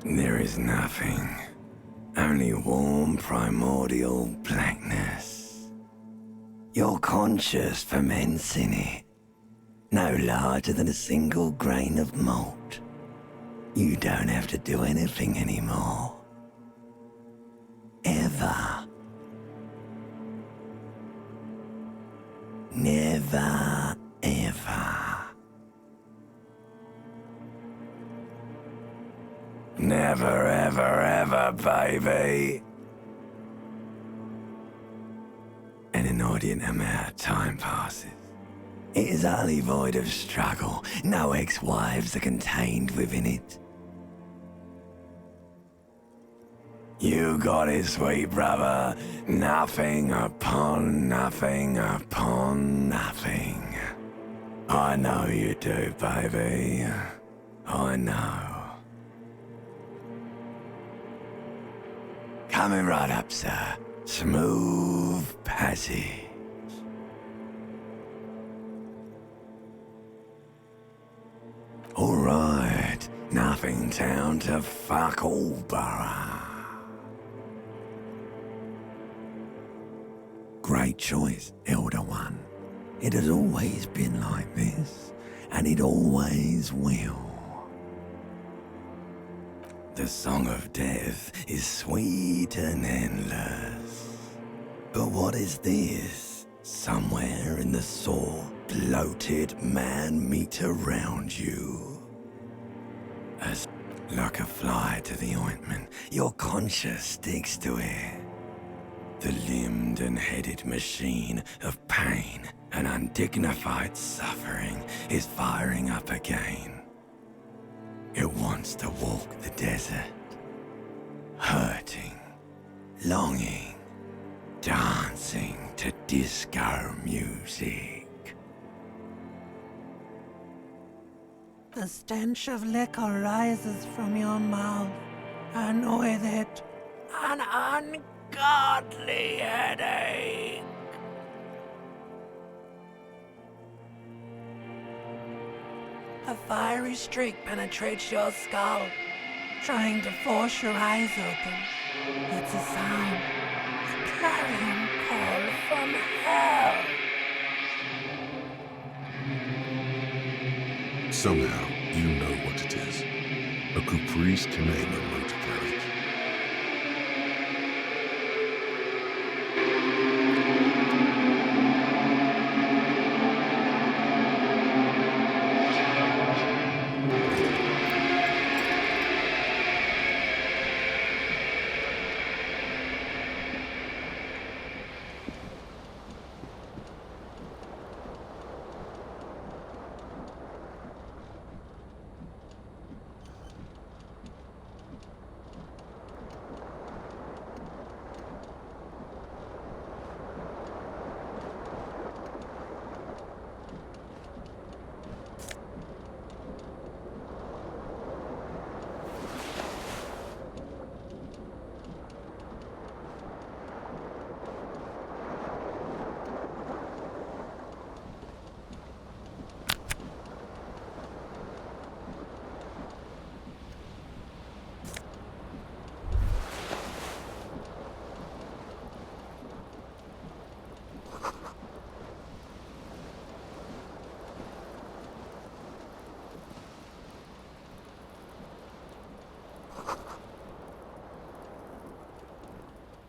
There is nothing. Only warm primordial blackness. Your conscious ferments in it. No larger than a single grain of malt. You don't have to do anything anymore. Ever. Never, ever. Never, ever, ever, baby. An inordinate amount of time passes. It is utterly void of struggle. No ex-wives are contained within it. You got it, sweet brother. Nothing upon nothing upon nothing. I know you do, baby. I know. Coming right up, sir. Smooth passage. All right. Nothing down to fuck all, borough. Great choice, Elder One. It has always been like this, and it always will. The song of death is sweet and endless. But what is this? Somewhere in the sore, bloated man-meat around you. As like a fly to the ointment, your conscience sticks to it. The limbed and headed machine of pain and undignified suffering is firing up again. It wants to walk the desert, hurting, longing, dancing to disco music. The stench of liquor rises from your mouth, and with it, an ungodly headache. A fiery streak penetrates your skull, trying to force your eyes open. It's a sound, a clarion call from hell. Somehow, you know what it is. A Caprice Canadian motor carriage.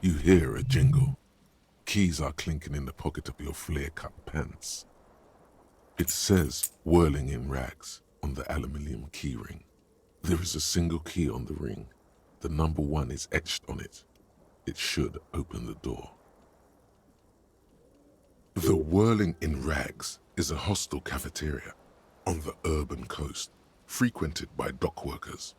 You hear a jingle. Keys are clinking in the pocket of your flare-cut pants. It says, whirling in rags, on the aluminium keyring. There is a single key on the ring. The number 1 is etched on it. It should open the door. The Whirling in Rags is a hostel cafeteria on the urban coast, frequented by dock workers.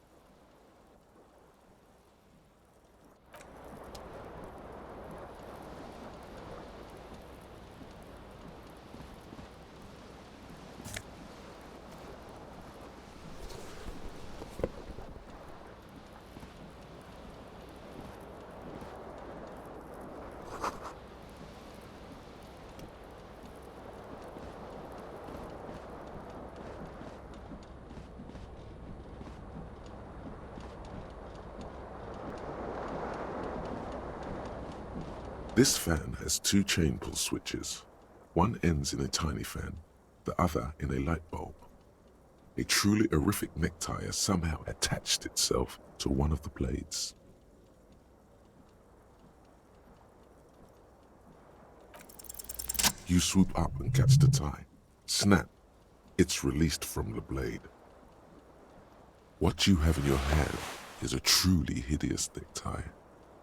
This fan has two chain pull switches. One ends in a tiny fan, the other in a light bulb. A truly horrific necktie has somehow attached itself to one of the blades. You swoop up and catch the tie. Snap! It's released from the blade. What you have in your hand is a truly hideous necktie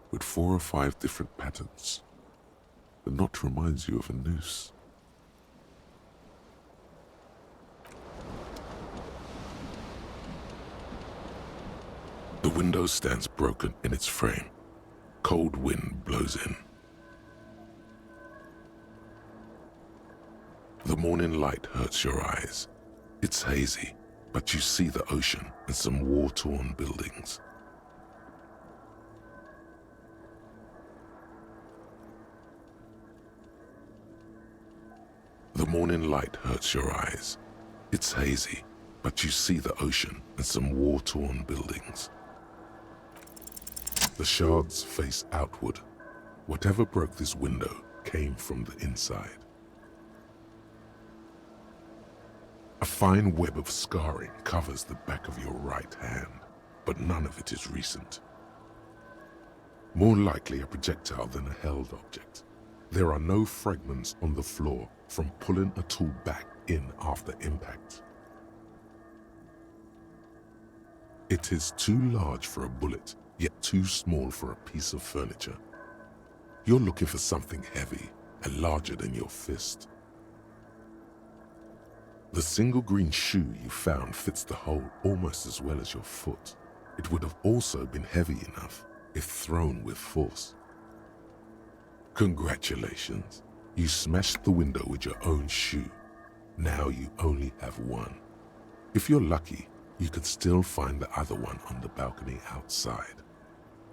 with 4 or 5 different patterns. The knot reminds you of a noose. The window stands broken in its frame. Cold wind blows in. The morning light hurts your eyes. It's hazy, but you see the ocean and some war-torn buildings. The morning light hurts your eyes. It's hazy, but you see the ocean and some war-torn buildings. The shards face outward. Whatever broke this window came from the inside. A fine web of scarring covers the back of your right hand, but none of it is recent. More likely a projectile than a held object. There are no fragments on the floor from pulling a tool back in after impact. It is too large for a bullet, yet too small for a piece of furniture. You're looking for something heavy and larger than your fist. The single green shoe you found fits the hole almost as well as your foot. It would have also been heavy enough if thrown with force. Congratulations, you smashed the window with your own shoe. Now you only have one. If you're lucky, you could still find the other one on the balcony outside.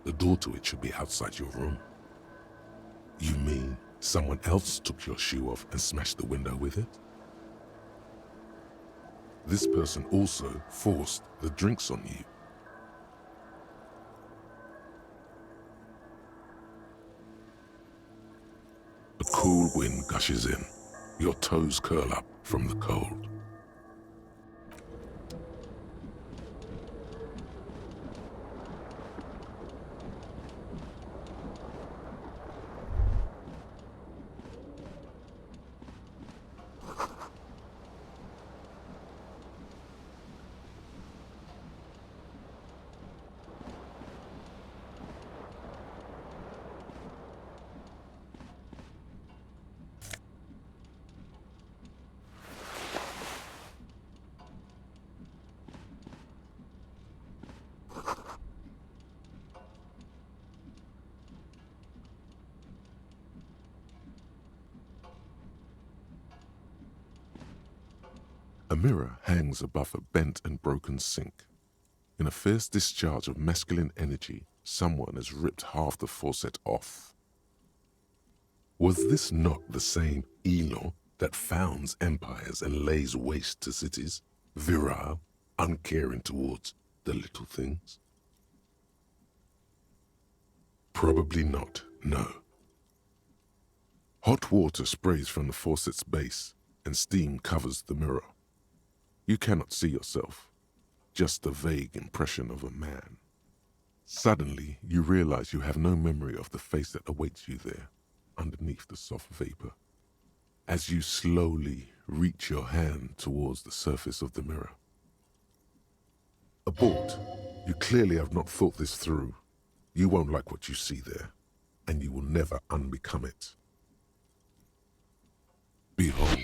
The door to it should be outside your room. You mean someone else took your shoe off and smashed the window with it? This person also forced the drinks on you. A cool wind gushes in. Your toes curl up from the cold. A mirror hangs above a bent and broken sink. In a fierce discharge of masculine energy, someone has ripped half the faucet off. Was this not the same Elon that founds empires and lays waste to cities, virile, uncaring towards the little things? Probably not, no. Hot water sprays from the faucet's base, and steam covers the mirror. You cannot see yourself, just a vague impression of a man. Suddenly, you realize you have no memory of the face that awaits you there, underneath the soft vapor. As you slowly reach your hand towards the surface of the mirror. Abort. You clearly have not thought this through. You won't like what you see there, and you will never unbecome it. Behold.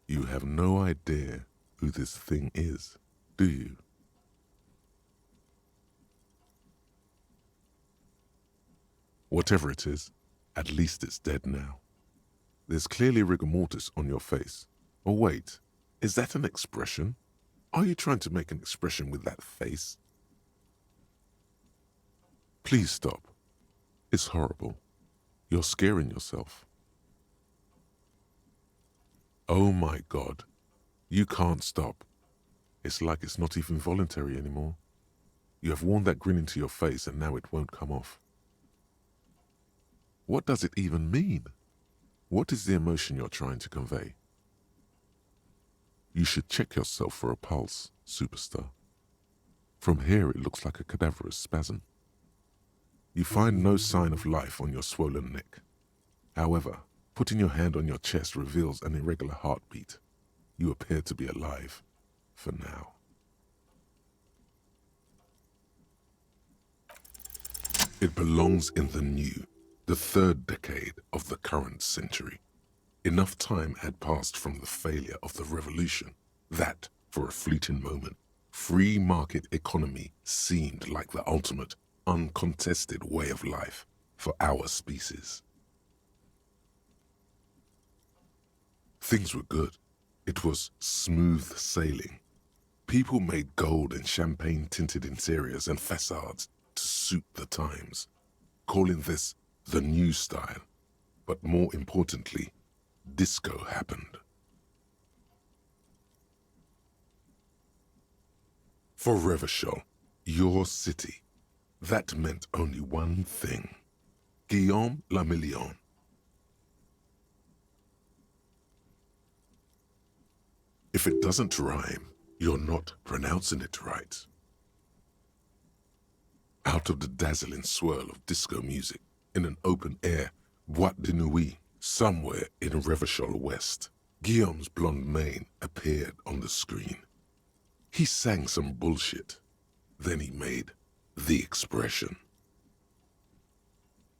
You have no idea who this thing is, do you? Whatever it is, at least it's dead now. There's clearly rigor mortis on your face. Oh wait, is that an expression? Are you trying to make an expression with that face? Please stop. It's horrible. You're scaring yourself. Oh my God, You can't stop. It's like it's not even voluntary anymore. You have worn that grin into your face and now it won't come off. What does it even mean? What is the emotion you're trying to convey? You should check yourself for a pulse, superstar. From here it looks like a cadaverous spasm. You find no sign of life on your swollen neck. However, putting your hand on your chest reveals an irregular heartbeat. You appear to be alive, for now. It belongs in the new, the third decade of the current century. Enough time had passed from the failure of the revolution that, for a fleeting moment, free market economy seemed like the ultimate, uncontested way of life for our species. Things were good. It was smooth sailing. People made gold and champagne-tinted interiors and facades to suit the times, calling this the new style. But more importantly, disco happened. For Revachol, your city, that meant only one thing: Guillaume le Million. If it doesn't rhyme, you're not pronouncing it right. Out of the dazzling swirl of disco music, in an open-air boîte de nuit, somewhere in Revachol West, Guillaume's blonde mane appeared on the screen. He sang some bullshit. Then he made the expression.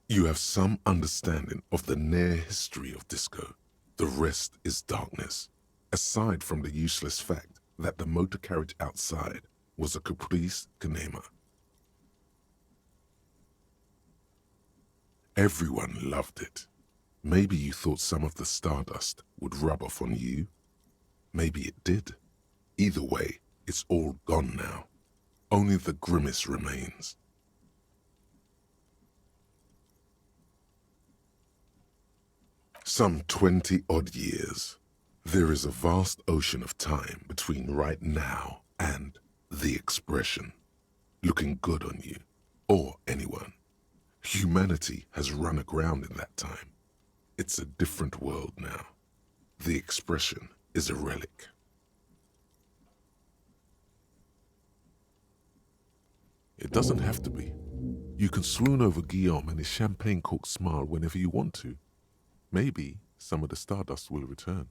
You have some understanding of the near history of disco. The rest is darkness, aside from the useless fact that the motor carriage outside was a caprice cinema. Everyone loved it. Maybe you thought some of the stardust would rub off on you. Maybe it did. Either way, it's all gone now. Only the grimace remains. Some 20-odd years. There is a vast ocean of time between right now and the expression. Looking good on you, or anyone. Humanity has run aground in that time. It's a different world now. The expression is a relic. It doesn't have to be. You can swoon over Guillaume and his champagne-corked smile whenever you want to. Maybe some of the stardust will return.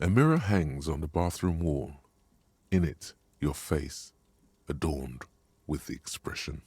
A mirror hangs on the bathroom wall. In it, your face, adorned with the expression.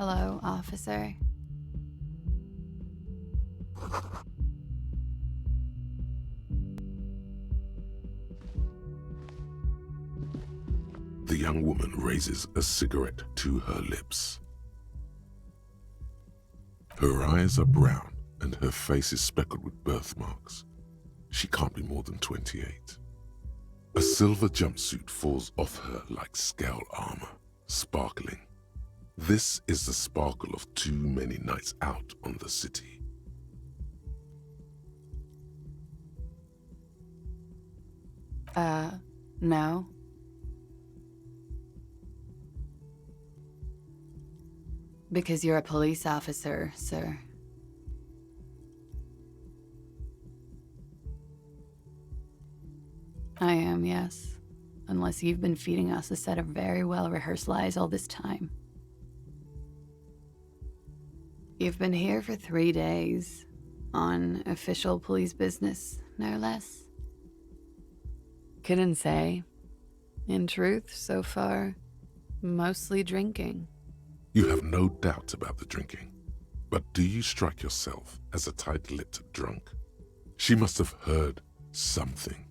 Hello, officer. The young woman raises a cigarette to her lips. Her eyes are brown and her face is speckled with birthmarks. She can't be more than 28. A silver jumpsuit falls off her like scale armor, sparkling. This is the sparkle of too many nights out on the city. No. Because you're a police officer, sir. I am, yes. Unless you've been feeding us a set of very well-rehearsed lies all this time. You've been here for 3 days, on official police business, no less. Couldn't say. In truth, so far, mostly drinking. You have no doubt about the drinking, but do you strike yourself as a tight-lipped drunk? She must have heard something.